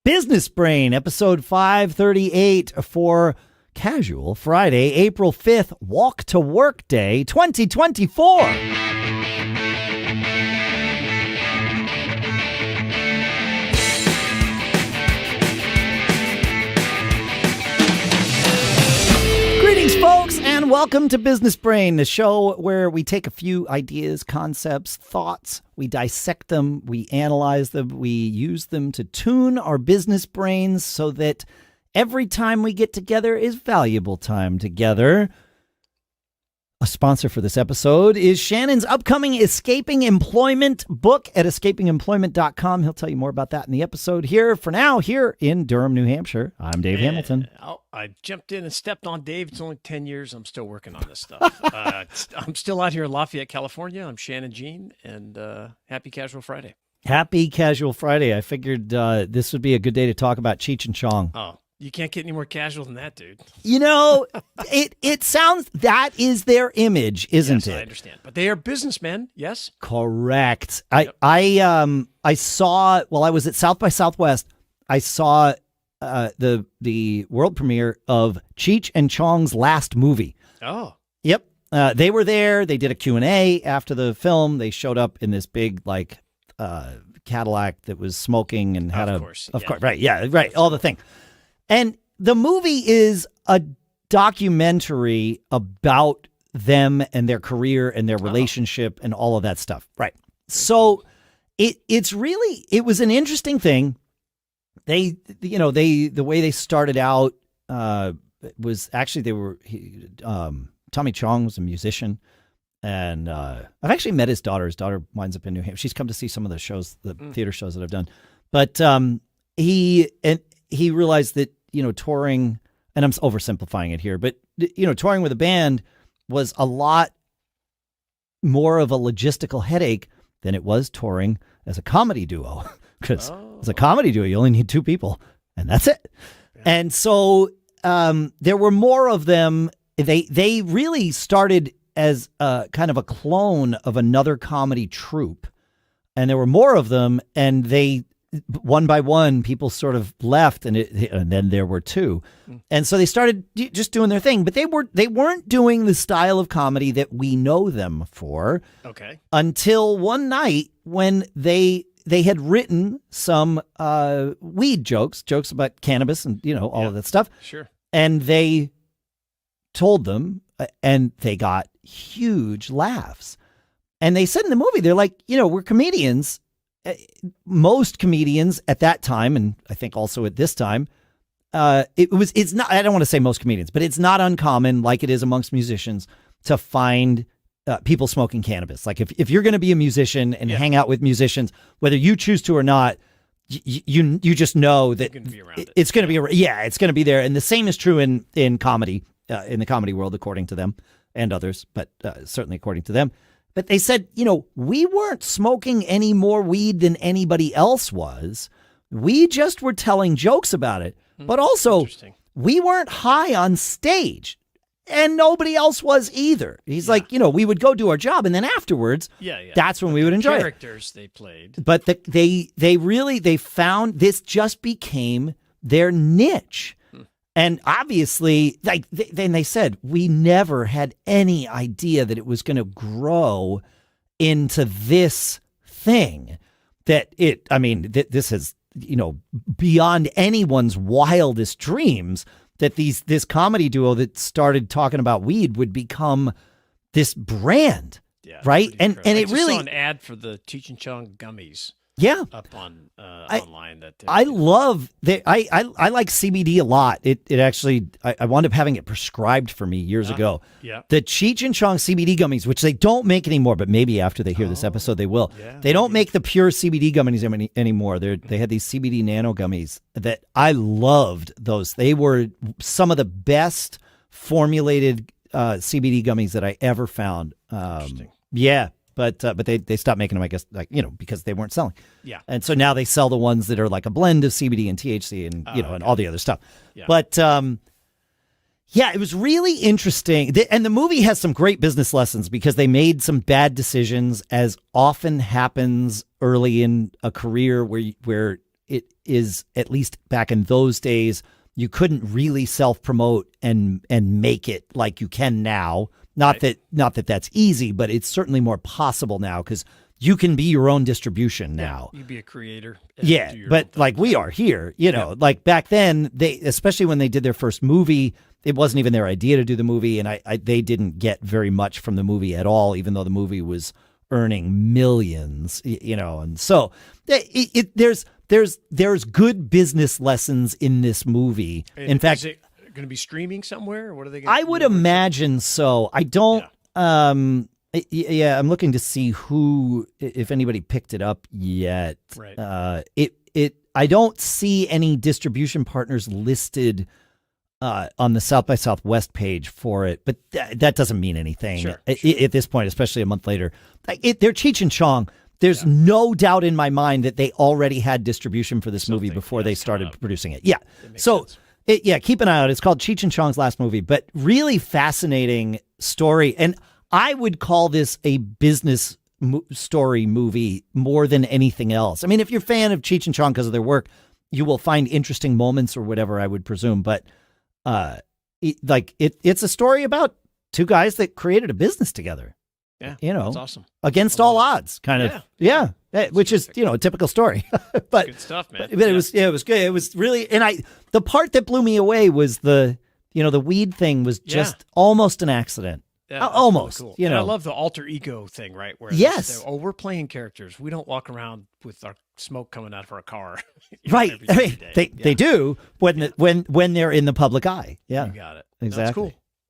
Business Brain, episode 538 for Casual Friday, April 5th, Walk to Work Day 2024. Greetings, folks, and welcome to Business Brain, the show where we take a few ideas, concepts, thoughts, we dissect them, we analyze them, we use them to tune our business brains so that every time we get together is valuable time together. A sponsor for this episode is Shannon's upcoming Escaping Employment book at escapingemployment.com. He'll tell you more about that in the episode here. For now, here in Durham, New Hampshire, I'm Dave Hamilton. I jumped in and stepped on Dave. It's only 10 years. I'm still working on this stuff. I'm still out here in Lafayette, California. I'm Shannon Jean, and happy Casual Friday. Happy Casual Friday. I figured this would be a good day to talk about Cheech Chong. Oh, you can't get any more casual than that, dude. You know, it sounds, that is their image, isn't it? I understand. But they are businessmen, yes? Correct. Yep. I saw, while I was at South by Southwest, I saw the world premiere of Cheech and Chong's last movie. Oh. Yep. They were there. They did a Q&A after the film. They showed up in this big, Cadillac that was smoking and had of course, right. Yeah, right. All the thing. And the movie is a documentary about them and their career and their relationship and all of that stuff. Right. So it was an interesting thing. The way they started out was actually Tommy Chong was a musician, and I've actually met his daughter. His daughter winds up in New Hampshire. She's come to see some of the shows, the theater shows that I've done. But he realized that, touring, and I'm oversimplifying it here, but, touring with a band was a lot more of a logistical headache than it was touring as a comedy duo. Because as a comedy duo, you only need two people, and that's it. Yeah. And so there were more of them. They really started as kind of a clone of another comedy troupe, and there were more of them, and they, one by one, people sort of left, and then there were two. And so they started just doing their thing, but they weren't doing the style of comedy that we know them for. Okay. Until one night when they had written some weed jokes about cannabis and, all of that stuff. Sure. And they told them, and they got huge laughs. And they said in the movie, they're like, we're comedians. Most comedians at that time, and I think also at this time, it's not, I don't want to say most comedians, but it's not uncommon, like it is amongst musicians, to find people smoking cannabis. Like if you're going to be a musician and hang out with musicians, whether you choose to or not, you just know that it's going to be it's going to be there. And the same is true in comedy, in the comedy world, according to them and others, but certainly according to them. But they said, we weren't smoking any more weed than anybody else was. We just were telling jokes about it. But also, we weren't high on stage. And nobody else was either. He's like, we would go do our job, and then afterwards, that's when we would enjoy characters they played. But they found this just became their niche. And obviously, then they said, we never had any idea that it was going to grow into this thing. This is, beyond anyone's wildest dreams, that this comedy duo that started talking about weed would become this brand, right? And it really saw an ad for the Cheech Chong gummies. Yeah, up on online. That I love. I like CBD a lot. It actually I wound up having it prescribed for me years ago. Yeah, the Cheech and Chong CBD gummies, which they don't make anymore, but maybe after they hear this episode they will. Yeah, they don't make the pure CBD gummies anymore. They had these CBD nano gummies that I loved. Those, they were some of the best formulated CBD gummies that I ever found. Interesting. Yeah. But they stopped making them, I guess, because they weren't selling. Yeah. And so now they sell the ones that are like a blend of CBD and THC and, and all the other stuff. Yeah. But, it was really interesting. And the movie has some great business lessons because they made some bad decisions, as often happens early in a career where it is, at least back in those days, you couldn't really self-promote and make it like you can now. Not that that's easy, but it's certainly more possible now because you can be your own distribution now. You be a creator. Yeah, but like we are here, like back then, especially when they did their first movie, it wasn't even their idea to do the movie, and they didn't get very much from the movie at all, even though the movie was earning millions, and so there's good business lessons in this movie. And in fact, is it going to be streaming somewhere, or what are they going to I would imagine so. I don't. Yeah. I'm looking to see if anybody picked it up yet. Right. I don't see any distribution partners listed on the South by Southwest page for it, but that doesn't mean anything Sure. At this point, especially a month later. They're Cheech and Chong. There's no doubt in my mind that they already had distribution for this movie before they started producing it. Yeah. So, keep an eye out. It's called Cheech and Chong's last movie, but really fascinating story. And I would call this a business story movie more than anything else. I mean, if you're a fan of Cheech and Chong because of their work, you will find interesting moments or whatever, I would presume. But it's a story about two guys that created a business together. Yeah, that's awesome. Against all odds, kind of. Yeah, which is a typical story. But good stuff, man. But it was good. It was really, and the part that blew me away was the weed thing was just almost an accident. Yeah, almost. Really cool. And I love the alter ego thing, right? Where we're playing characters. We don't walk around with our smoke coming out of our car. Right. I mean, they do when they're in the public eye. Yeah. You got it. Exactly. That's cool.